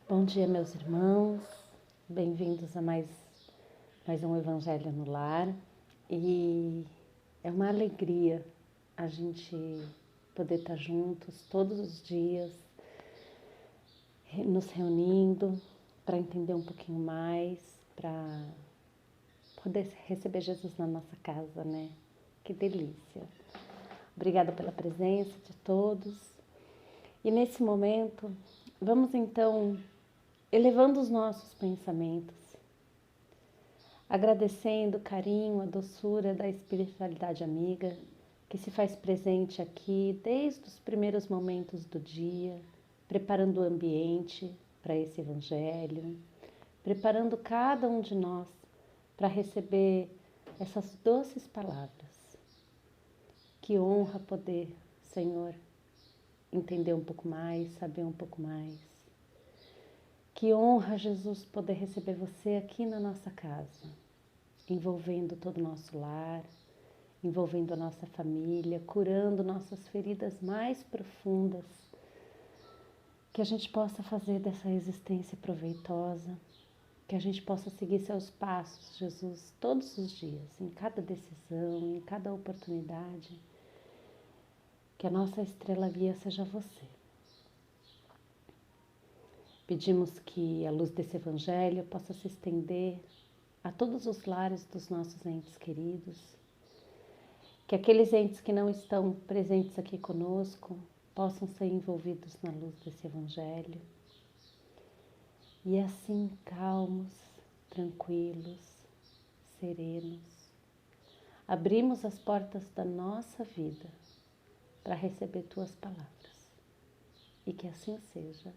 Bom dia, meus irmãos, bem-vindos a mais um Evangelho no Lar. E é uma alegria a gente poder estar juntos todos os dias, nos reunindo para entender um pouquinho mais, para poder receber Jesus na nossa casa, né? Que delícia! Obrigada pela presença de todos. E nesse momento, vamos então elevando os nossos pensamentos, agradecendo o carinho, a doçura da espiritualidade amiga que se faz presente aqui desde os primeiros momentos do dia, preparando o ambiente para esse evangelho, preparando cada um de nós para receber essas doces palavras. Que honra poder, Senhor, entender um pouco mais, saber um pouco mais. Que honra, Jesus, poder receber você aqui na nossa casa, envolvendo todo o nosso lar, envolvendo a nossa família, curando nossas feridas mais profundas. Que a gente possa fazer dessa existência proveitosa, que a gente possa seguir seus passos, Jesus, todos os dias, em cada decisão, em cada oportunidade. Que a nossa estrela guia seja você. Pedimos que a luz desse evangelho possa se estender a todos os lares dos nossos entes queridos, que aqueles entes que não estão presentes aqui conosco possam ser envolvidos na luz desse evangelho e assim calmos, tranquilos, serenos, abrimos as portas da nossa vida para receber tuas palavras e que assim seja.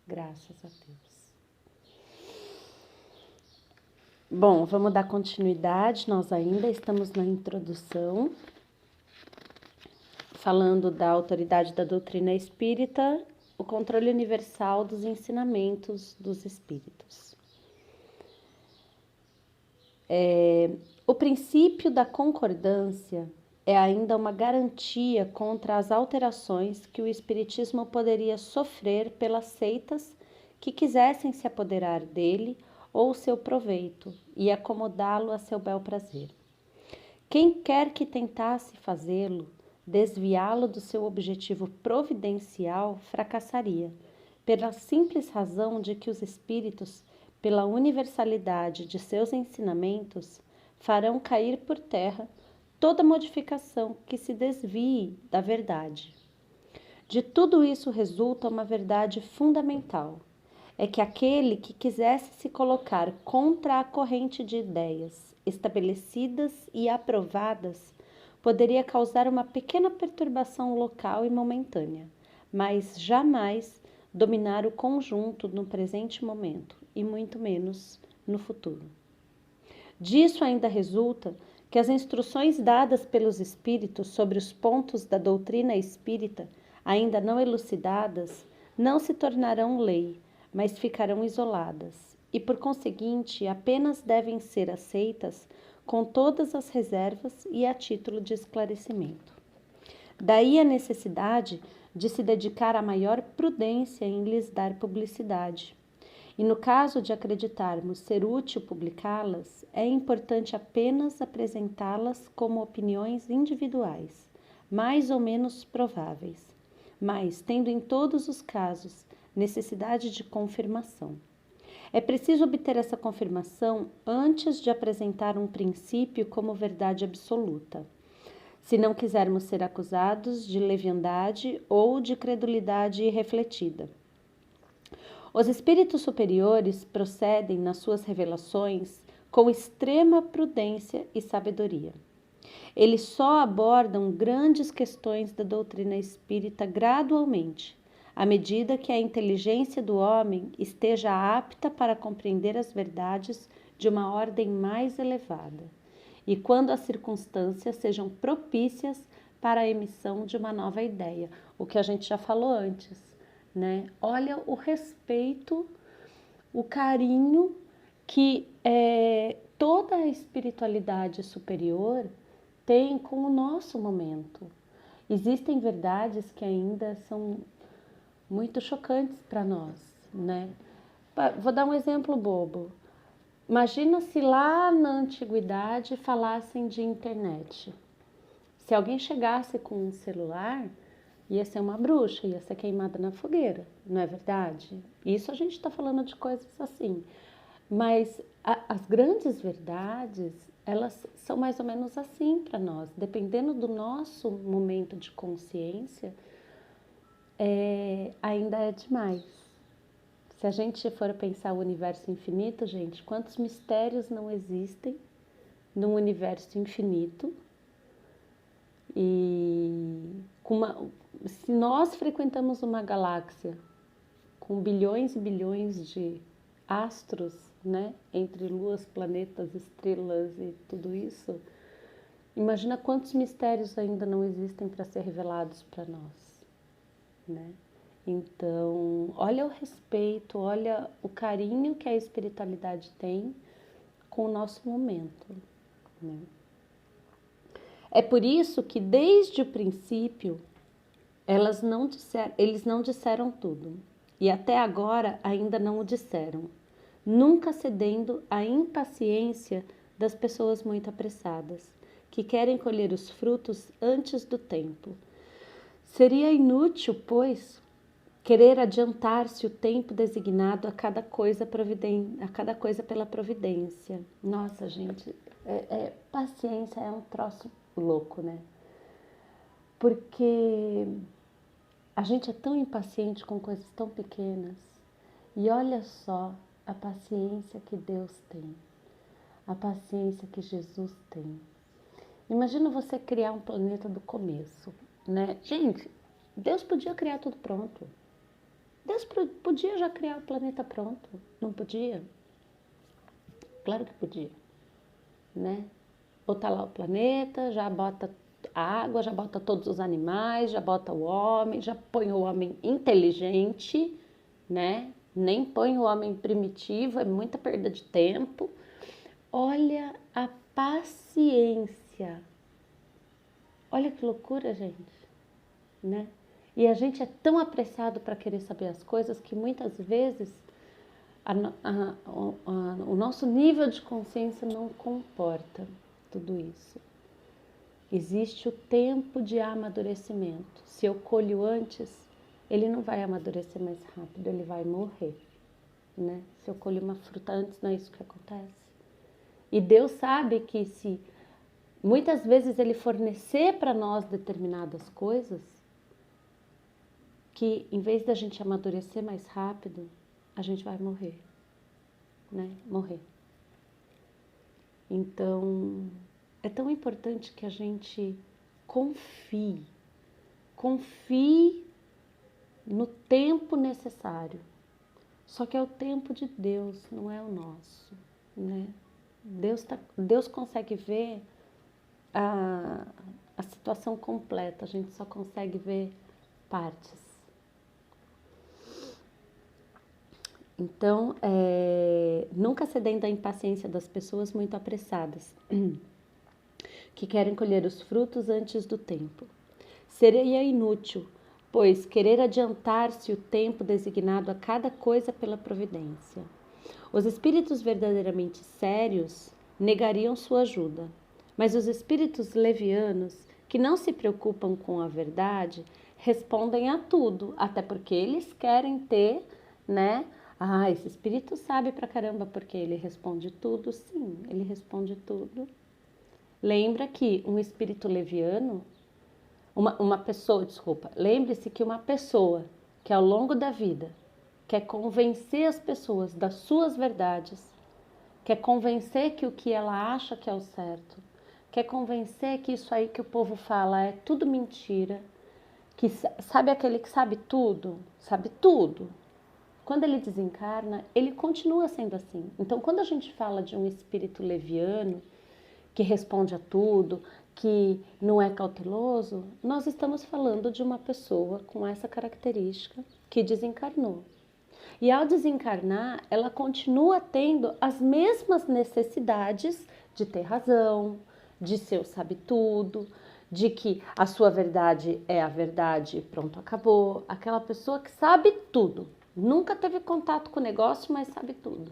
Graças a Deus. Bom, vamos dar continuidade, nós ainda estamos na introdução, falando da autoridade da doutrina espírita, o controle universal dos ensinamentos dos espíritos. O princípio da concordância é ainda uma garantia contra as alterações que o espiritismo poderia sofrer pelas seitas que quisessem se apoderar dele ou seu proveito e acomodá-lo a seu bel prazer. Quem quer que tentasse fazê-lo, desviá-lo do seu objetivo providencial, fracassaria, pela simples razão de que os espíritos, pela universalidade de seus ensinamentos, farão cair por terra toda modificação que se desvie da verdade. De tudo isso resulta uma verdade fundamental, é que aquele que quisesse se colocar contra a corrente de ideias estabelecidas e aprovadas poderia causar uma pequena perturbação local e momentânea, mas jamais dominar o conjunto no presente momento e muito menos no futuro. Disso ainda resulta que as instruções dadas pelos espíritos sobre os pontos da doutrina espírita, ainda não elucidadas, não se tornarão lei, mas ficarão isoladas e, por conseguinte, apenas devem ser aceitas com todas as reservas e a título de esclarecimento. Daí a necessidade de se dedicar a maior prudência em lhes dar publicidade. E no caso de acreditarmos ser útil publicá-las, é importante apenas apresentá-las como opiniões individuais, mais ou menos prováveis, mas tendo em todos os casos necessidade de confirmação. É preciso obter essa confirmação antes de apresentar um princípio como verdade absoluta, se não quisermos ser acusados de leviandade ou de credulidade irrefletida. Os espíritos superiores procedem nas suas revelações com extrema prudência e sabedoria. Eles só abordam grandes questões da doutrina espírita gradualmente, à medida que a inteligência do homem esteja apta para compreender as verdades de uma ordem mais elevada, e quando as circunstâncias sejam propícias para a emissão de uma nova ideia, o que a gente já falou antes, né? Olha o respeito, o carinho que toda a espiritualidade superior tem com o nosso momento. Existem verdades que ainda são muito chocantes para nós, né? Vou dar um exemplo bobo. Imagina se lá na antiguidade falassem de internet. Se alguém chegasse com um celular, ia ser uma bruxa, ia ser queimada na fogueira, não é verdade? Isso a gente está falando de coisas assim. Mas as grandes verdades, elas são mais ou menos assim para nós. Dependendo do nosso momento de consciência, ainda é demais. Se a gente for pensar o universo infinito, gente, quantos mistérios não existem num universo infinito? E se nós frequentamos uma galáxia com bilhões e bilhões de astros, né, entre luas, planetas, estrelas e tudo isso, imagina quantos mistérios ainda não existem para ser revelados para nós, né? Então, olha o respeito, olha o carinho que a espiritualidade tem com o nosso momento, né? É por isso que desde o princípio eles não disseram tudo e até agora ainda não o disseram, nunca cedendo à impaciência das pessoas muito apressadas, que querem colher os frutos antes do tempo. Seria inútil, pois, querer adiantar-se o tempo designado a cada coisa pela providência. Nossa, gente, paciência é um troço louco, né? Porque a gente é tão impaciente com coisas tão pequenas. E olha só a paciência que Deus tem, a paciência que Jesus tem. Imagina você criar um planeta do começo, né? Gente, Deus podia criar tudo pronto. Deus podia já criar o planeta pronto, não podia? Claro que podia, né? Botar lá o planeta, já bota a água, já bota todos os animais, já bota o homem, já põe o homem inteligente, né? Nem põe o homem primitivo, é muita perda de tempo. Olha a paciência. Olha que loucura, gente, né? E a gente é tão apressado para querer saber as coisas que muitas vezes o nosso nível de consciência não comporta tudo isso. Existe o tempo de amadurecimento. Se eu colho antes, ele não vai amadurecer mais rápido, ele vai morrer, né? Se eu colho uma fruta antes, não é isso que acontece. E Deus sabe que se muitas vezes ele fornecer para nós determinadas coisas, que em vez da gente amadurecer mais rápido, a gente vai morrer, né? Morrer. Então, é tão importante que a gente confie no tempo necessário. Só que é o tempo de Deus, não é o nosso, né? Deus consegue ver a situação completa, a gente só consegue ver partes. Então, nunca cedendo à impaciência das pessoas muito apressadas, que querem colher os frutos antes do tempo. Seria inútil, pois, querer adiantar-se o tempo designado a cada coisa pela providência. Os espíritos verdadeiramente sérios negariam sua ajuda, mas os espíritos levianos, que não se preocupam com a verdade, respondem a tudo, até porque eles querem ter, né? Esse espírito sabe pra caramba porque ele responde tudo. Sim, ele responde tudo. Lembra que um espírito leviano, lembre-se que uma pessoa que ao longo da vida quer convencer as pessoas das suas verdades, quer convencer que o que ela acha que é o certo, quer convencer que isso aí que o povo fala é tudo mentira, que sabe aquele que sabe tudo, quando ele desencarna, ele continua sendo assim. Então, quando a gente fala de um espírito leviano, que responde a tudo, que não é cauteloso, nós estamos falando de uma pessoa com essa característica que desencarnou. E ao desencarnar, ela continua tendo as mesmas necessidades de ter razão, de ser o sabe-tudo, de que a sua verdade é a verdade, pronto, acabou. Aquela pessoa que sabe tudo, Nunca teve contato com o negócio, mas sabe tudo.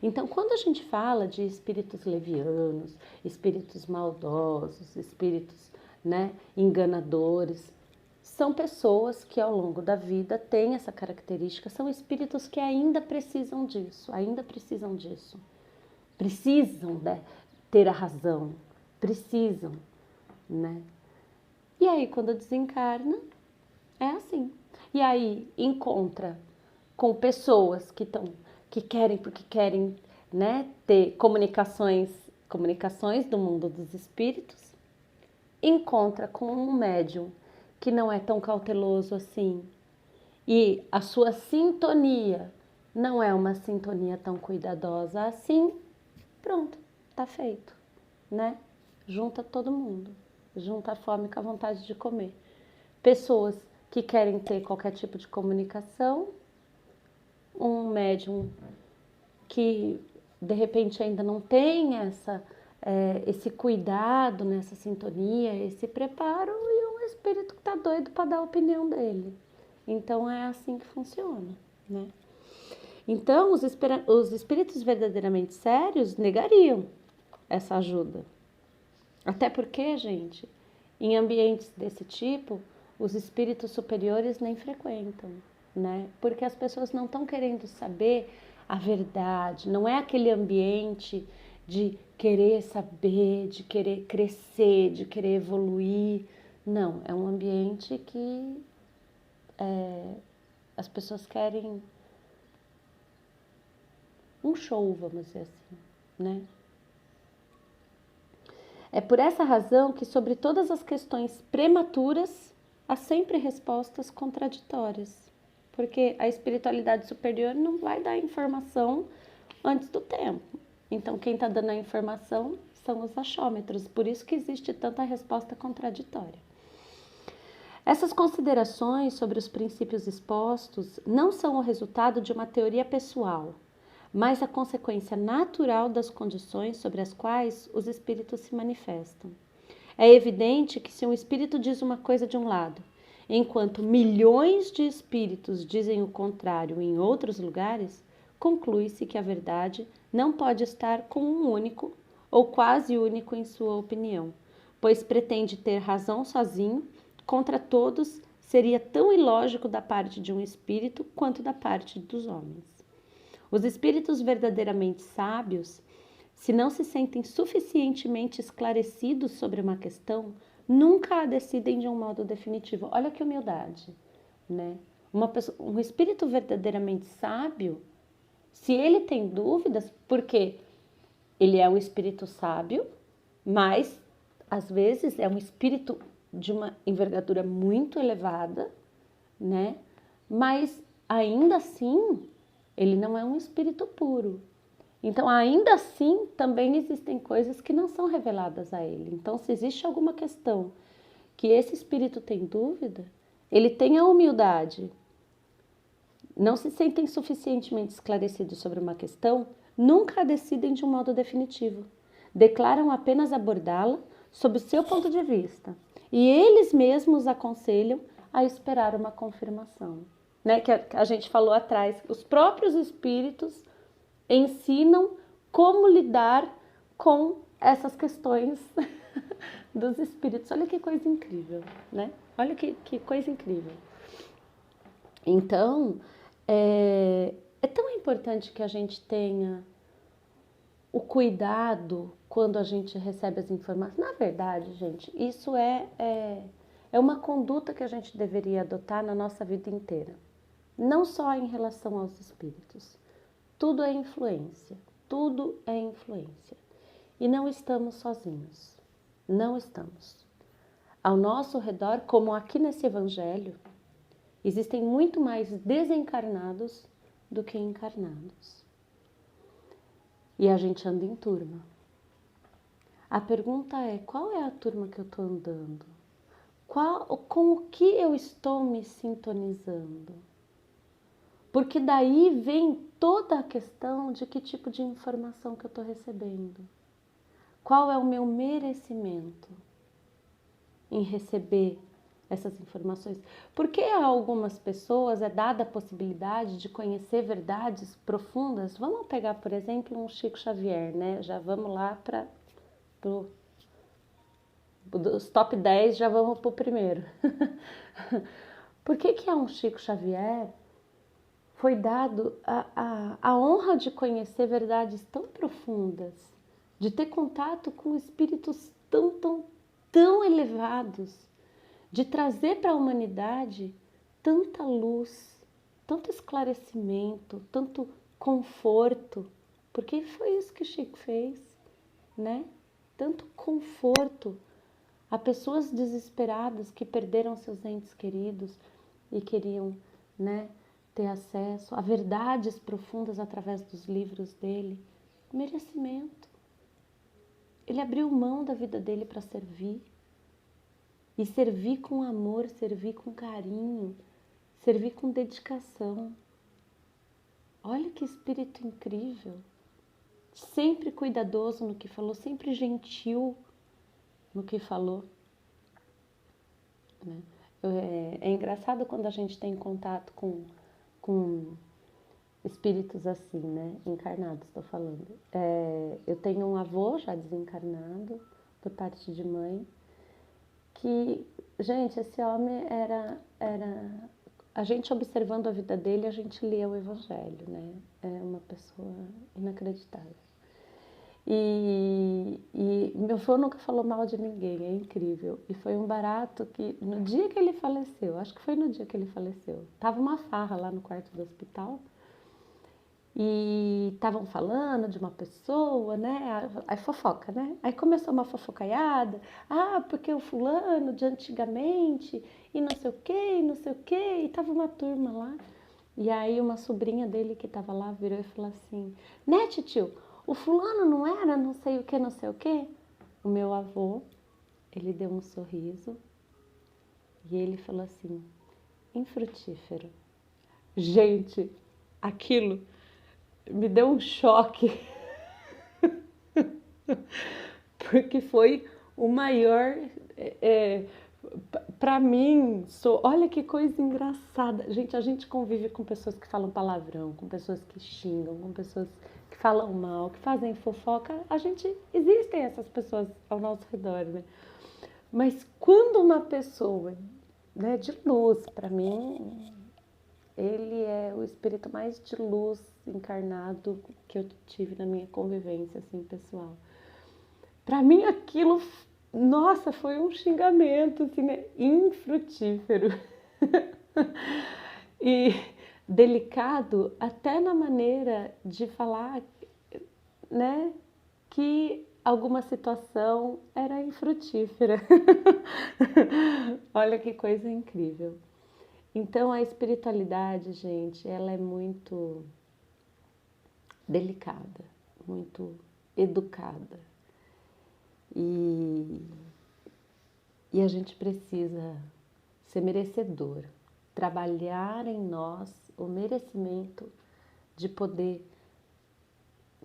Então, quando a gente fala de espíritos levianos, espíritos maldosos, espíritos, né, enganadores, são pessoas que ao longo da vida têm essa característica, são espíritos que ainda precisam disso, precisam, né, ter a razão, precisam, né? E aí, quando desencarna, é assim. E aí, encontra com pessoas que querem, porque querem, né, ter comunicações do mundo dos espíritos, encontra com um médium que não é tão cauteloso assim, e a sua sintonia não é uma sintonia tão cuidadosa assim, pronto, tá feito, né? Junta todo mundo, junta a fome com a vontade de comer. Pessoas que querem ter qualquer tipo de comunicação, um médium que de repente ainda não tem esse cuidado nessa sintonia, esse preparo, e um espírito que está doido para dar a opinião dele. Então é assim que funciona, né? Então os espíritos verdadeiramente sérios negariam essa ajuda. Até porque, gente, em ambientes desse tipo, os espíritos superiores nem frequentam, né? Porque as pessoas não estão querendo saber a verdade, não é aquele ambiente de querer saber, de querer crescer, de querer evoluir. Não, é um ambiente que as pessoas querem um show, vamos dizer assim, né? É por essa razão que, sobre todas as questões prematuras, há sempre respostas contraditórias. Porque a espiritualidade superior não vai dar informação antes do tempo. Então, quem está dando a informação são os achômetros. Por isso que existe tanta resposta contraditória. Essas considerações sobre os princípios expostos não são o resultado de uma teoria pessoal, mas a consequência natural das condições sobre as quais os espíritos se manifestam. É evidente que se um espírito diz uma coisa de um lado, enquanto milhões de espíritos dizem o contrário em outros lugares, conclui-se que a verdade não pode estar com um único ou quase único em sua opinião, pois pretende ter razão sozinho, contra todos seria tão ilógico da parte de um espírito quanto da parte dos homens. Os espíritos verdadeiramente sábios, se não se sentem suficientemente esclarecidos sobre uma questão, nunca a decidem de um modo definitivo. Olha que humildade, né? Um espírito verdadeiramente sábio, se ele tem dúvidas, porque ele é um espírito sábio, mas às vezes é um espírito de uma envergadura muito elevada, né? Mas ainda assim, ele não é um espírito puro. Então, ainda assim, também existem coisas que não são reveladas a ele. Então, se existe alguma questão que esse espírito tem dúvida, ele tem a humildade, não se sentem suficientemente esclarecidos sobre uma questão, nunca a decidem de um modo definitivo. Declaram apenas abordá-la sob o seu ponto de vista. E eles mesmos aconselham a esperar uma confirmação. Né? Que a gente falou atrás, os próprios espíritos ensinam como lidar com essas questões dos espíritos. Olha que coisa incrível, né? Olha que coisa incrível. Então, é tão importante que a gente tenha o cuidado quando a gente recebe as informações. Na verdade, gente, isso é uma conduta que a gente deveria adotar na nossa vida inteira. Não só em relação aos espíritos. Tudo é influência. Tudo é influência. E não estamos sozinhos. Não estamos. Ao nosso redor, como aqui nesse evangelho, existem muito mais desencarnados do que encarnados. E a gente anda em turma. A pergunta é, qual é a turma que eu estou andando? Com o que eu estou me sintonizando? Porque daí vem toda a questão de que tipo de informação que eu estou recebendo. Qual é o meu merecimento em receber essas informações? Por que a algumas pessoas é dada a possibilidade de conhecer verdades profundas? Vamos pegar, por exemplo, um Chico Xavier, né? Já vamos lá para os top 10, já vamos para o primeiro. Por que a um Chico Xavier foi dado a honra de conhecer verdades tão profundas, de ter contato com espíritos tão elevados, de trazer para a humanidade tanta luz, tanto esclarecimento, tanto conforto, porque foi isso que Chico fez, né? Tanto conforto a pessoas desesperadas que perderam seus entes queridos e queriam, né, ter acesso a verdades profundas através dos livros dele. Merecimento. Ele abriu mão da vida dele para servir. E servir com amor, servir com carinho, servir com dedicação. Olha que espírito incrível. Sempre cuidadoso no que falou, sempre gentil no que falou. Né? É engraçado quando a gente tem contato com espíritos assim, né? Encarnados, estou falando. Eu tenho um avô já desencarnado, por parte de mãe, que, gente, esse homem era a gente observando a vida dele, a gente lia o Evangelho, né? É uma pessoa inacreditável. E meu avô nunca falou mal de ninguém, é incrível. E foi um barato que, no dia que ele faleceu, acho que foi no dia que ele faleceu, tava uma farra lá no quarto do hospital, e estavam falando de uma pessoa, né? Aí fofoca, né? Aí começou uma fofocaiada, porque o fulano de antigamente, e não sei o quê, e não sei o quê, e tava uma turma lá. E aí uma sobrinha dele que tava lá virou e falou assim, né, tio, o fulano não era não sei o que, não sei o quê? O meu avô, ele deu um sorriso e ele falou assim, infrutífero. Gente, aquilo me deu um choque, porque foi o maior, para mim, olha que coisa engraçada. Gente, a gente convive com pessoas que falam palavrão, com pessoas que xingam, com pessoas que falam mal, que fazem fofoca. Existem essas pessoas ao nosso redor, né? Mas quando uma pessoa, né, de luz, para mim, ele é o espírito mais de luz encarnado que eu tive na minha convivência, assim, pessoal. Para mim aquilo, nossa, foi um xingamento, assim, né? Infrutífero. E delicado até na maneira de falar, né? Que alguma situação era infrutífera. Olha que coisa incrível. Então a espiritualidade, gente, ela é muito delicada, muito educada. E a gente precisa ser merecedor, trabalhar em nós o merecimento de poder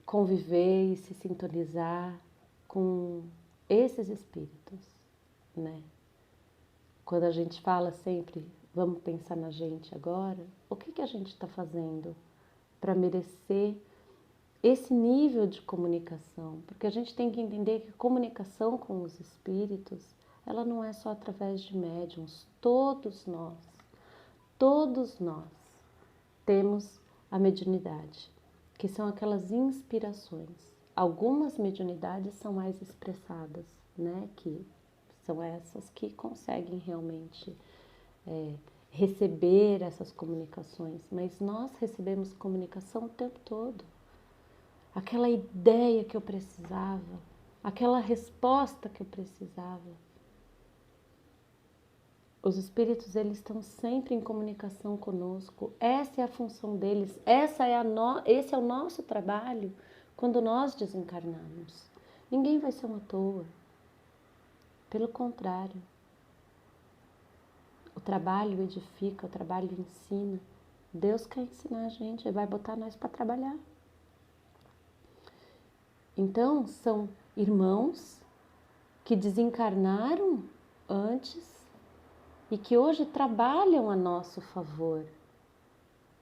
conviver e se sintonizar com esses espíritos, né? Quando a gente fala sempre, vamos pensar na gente agora, o que a gente está fazendo para merecer esse nível de comunicação? Porque a gente tem que entender que a comunicação com os espíritos, ela não é só através de médiuns. Todos nós temos a mediunidade, que são aquelas inspirações. Algumas mediunidades são mais expressadas, né? Que são essas que conseguem realmente receber essas comunicações, mas nós recebemos comunicação o tempo todo. Aquela ideia que eu precisava, aquela resposta que eu precisava. Os espíritos, eles estão sempre em comunicação conosco. Essa é a função deles, esse é o nosso trabalho quando nós desencarnarmos. Ninguém vai ser uma toa. Pelo contrário. O trabalho edifica, o trabalho ensina. Deus quer ensinar a gente, Ele vai botar nós para trabalhar. Então, são irmãos que desencarnaram antes e que hoje trabalham a nosso favor,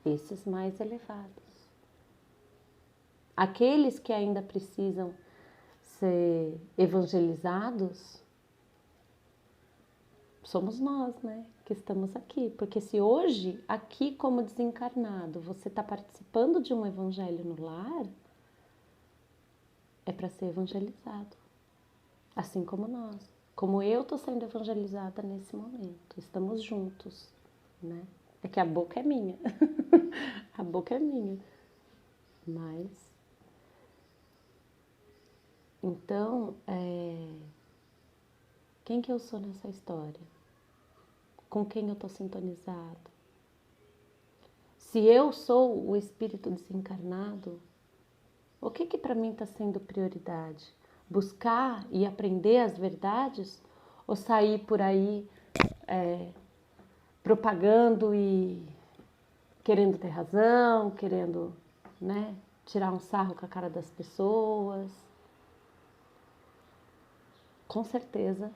esses mais elevados. Aqueles que ainda precisam ser evangelizados, somos nós, né, que estamos aqui. Porque se hoje, aqui como desencarnado, você está participando de um evangelho no lar, é para ser evangelizado. Assim como nós. Como eu estou sendo evangelizada nesse momento. Estamos juntos, né? É que a boca é minha. A boca é minha. Mas... Então, quem que eu sou nessa história? Com quem eu estou sintonizado? Se eu sou o espírito desencarnado, o que para mim está sendo prioridade? Buscar e aprender as verdades? Ou sair por aí propagando e querendo ter razão, querendo, né, tirar um sarro com a cara das pessoas? Com certeza,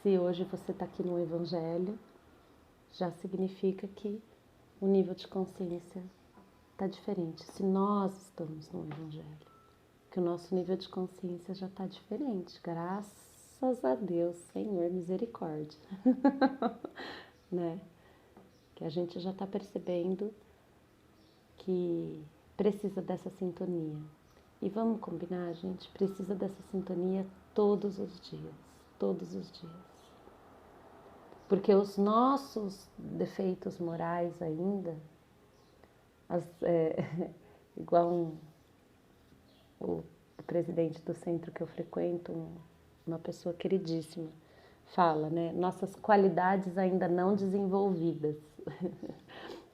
se hoje você está aqui no Evangelho, já significa que o nível de consciência está diferente. Se nós estamos no Evangelho, que o nosso nível de consciência já está diferente, graças a Deus, Senhor, misericórdia, né? Que a gente já está percebendo que precisa dessa sintonia. E vamos combinar, gente, precisa dessa sintonia todos os dias, todos os dias. Porque os nossos defeitos morais ainda, igual o presidente do centro que eu frequento, uma pessoa queridíssima, fala, né? Nossas qualidades ainda não desenvolvidas.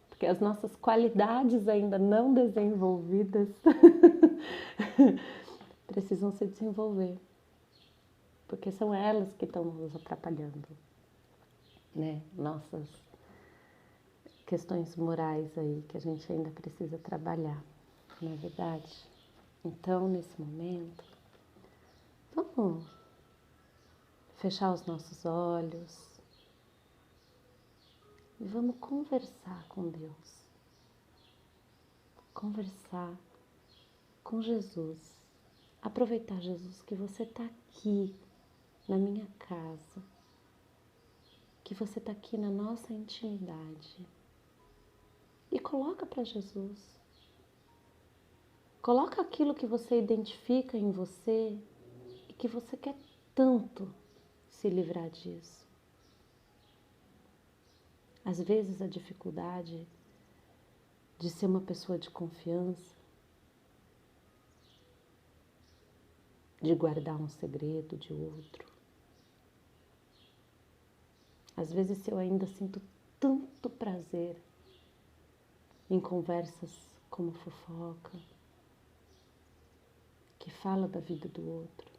Porque as nossas qualidades ainda não desenvolvidas precisam se desenvolver. Porque são elas que estão nos atrapalhando, né? Nossas questões morais aí que a gente ainda precisa trabalhar, não é verdade? Então, nesse momento, vamos fechar os nossos olhos e vamos conversar com Deus, conversar com Jesus. Aproveitar, Jesus, que você está aqui na minha casa, que você está aqui na nossa intimidade. E coloca para Jesus. Coloca aquilo que você identifica em você e que você quer tanto se livrar disso. Às vezes a dificuldade de ser uma pessoa de confiança, de guardar um segredo de outro. Às vezes eu ainda sinto tanto prazer em conversas como fofoca, que fala da vida do outro.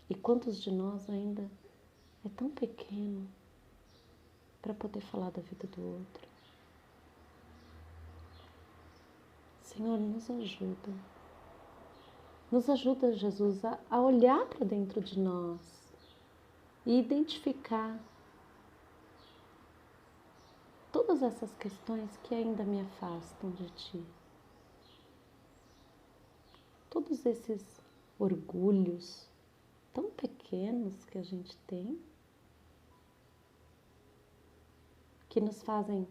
E quantos de nós ainda é tão pequeno para poder falar da vida do outro? Senhor, nos ajuda. Nos ajuda, Jesus, a olhar para dentro de nós e identificar todas essas questões que ainda me afastam de Ti. Todos esses orgulhos tão pequenos que a gente tem, que nos fazem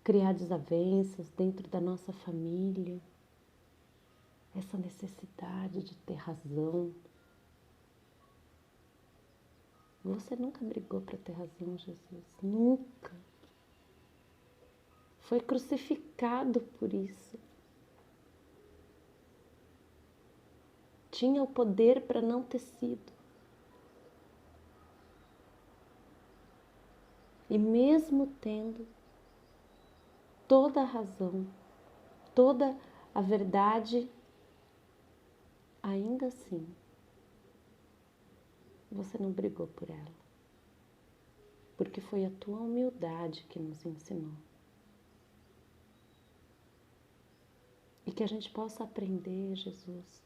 criar desavenças dentro da nossa família, essa necessidade de ter razão. Você nunca brigou para ter razão, Jesus, nunca. Foi crucificado por isso. Tinha o poder para não ter sido. E mesmo tendo toda a razão, toda a verdade, ainda assim, você não brigou por ela. Porque foi a tua humildade que nos ensinou. E que a gente possa aprender, Jesus,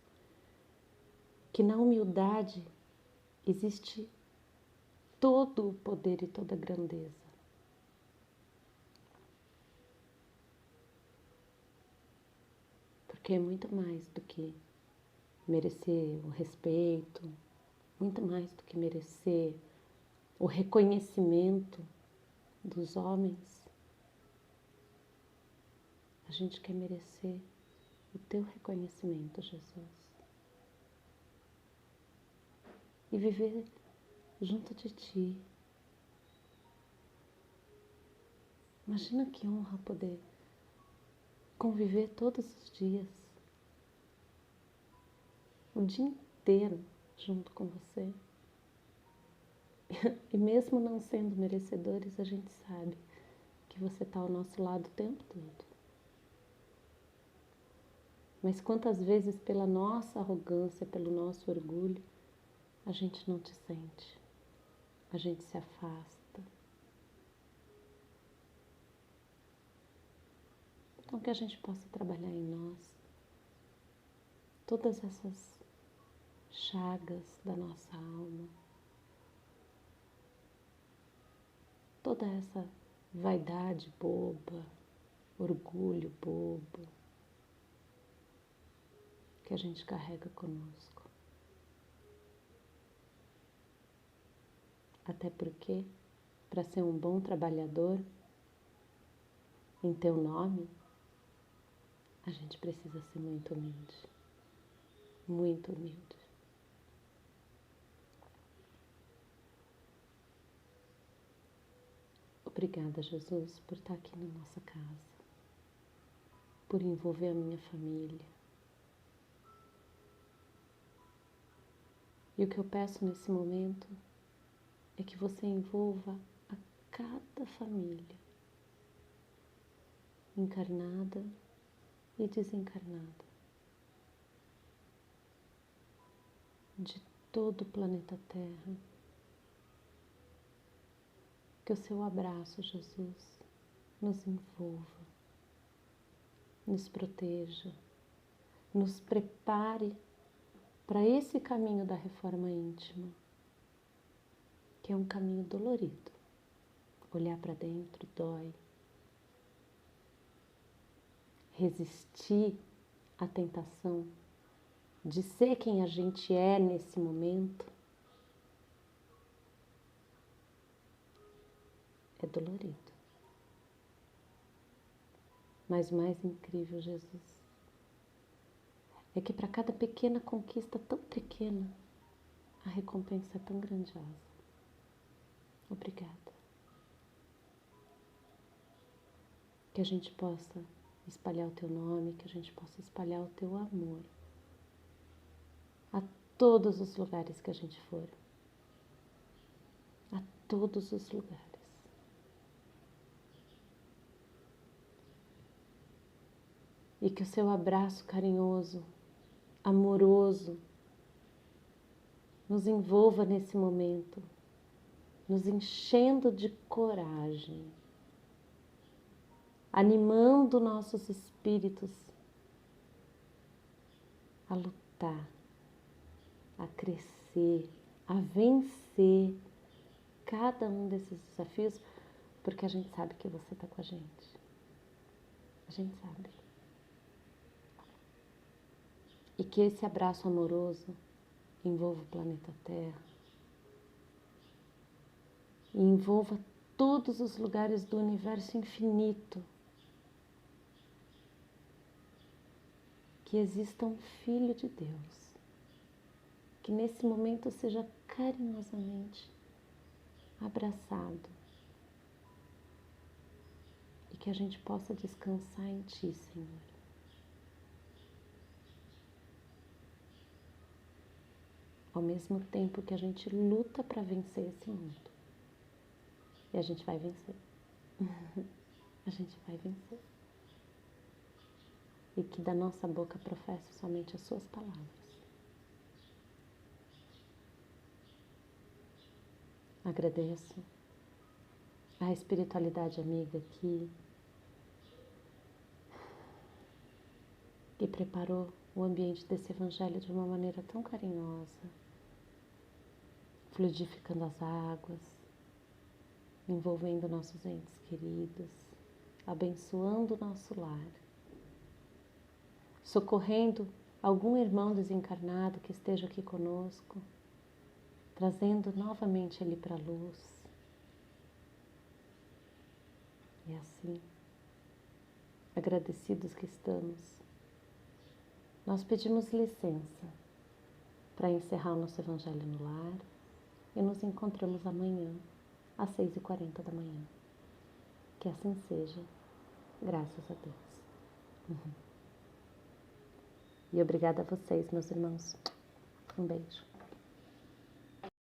que na humildade existe todo o poder e toda a grandeza. Porque é muito mais do que merecer o respeito, muito mais do que merecer o reconhecimento dos homens. A gente quer merecer o teu reconhecimento, Jesus. E viver junto de ti. Imagina que honra poder conviver todos os dias, o dia inteiro junto com você. E mesmo não sendo merecedores, a gente sabe que você está ao nosso lado o tempo todo. Mas quantas vezes pela nossa arrogância, pelo nosso orgulho, a gente não te sente, a gente se afasta. Então que a gente possa trabalhar em nós todas essas chagas da nossa alma, toda essa vaidade boba, orgulho bobo que a gente carrega conosco. Até porque, para ser um bom trabalhador, em teu nome, a gente precisa ser muito humilde. Muito humilde. Obrigada, Jesus, por estar aqui na nossa casa, por envolver a minha família. E o que eu peço nesse momento é que você envolva a cada família, encarnada e desencarnada, de todo o planeta Terra. Que o seu abraço, Jesus, nos envolva, nos proteja, nos prepare para esse caminho da reforma íntima, que é um caminho dolorido. Olhar para dentro dói. Resistir à tentação de ser quem a gente é nesse momento é dolorido. Mas o mais incrível, Jesus, é que para cada pequena conquista tão pequena, a recompensa é tão grandiosa. Obrigada. Que a gente possa espalhar o teu nome, que a gente possa espalhar o teu amor a todos os lugares que a gente for. A todos os lugares. E que o seu abraço carinhoso, amoroso, nos envolva nesse momento, nos enchendo de coragem, animando nossos espíritos a lutar, a crescer, a vencer cada um desses desafios, porque a gente sabe que você está com a gente. A gente sabe. E que esse abraço amoroso envolva o planeta Terra e envolva todos os lugares do universo infinito. Que exista um Filho de Deus, que nesse momento seja carinhosamente abraçado e que a gente possa descansar em Ti, Senhor. Ao mesmo tempo que a gente luta para vencer esse mundo. E a gente vai vencer. A gente vai vencer. E que da nossa boca professe somente as suas palavras. Agradeço a espiritualidade amiga que preparou o ambiente desse evangelho de uma maneira tão carinhosa, fluidificando as águas, envolvendo nossos entes queridos, abençoando o nosso lar, socorrendo algum irmão desencarnado que esteja aqui conosco, trazendo novamente ele para a luz. E assim, agradecidos que estamos, nós pedimos licença para encerrar o nosso Evangelho no Lar e nos encontramos amanhã, às 6h40 da manhã. Que assim seja, graças a Deus. E obrigada a vocês, meus irmãos. Um beijo.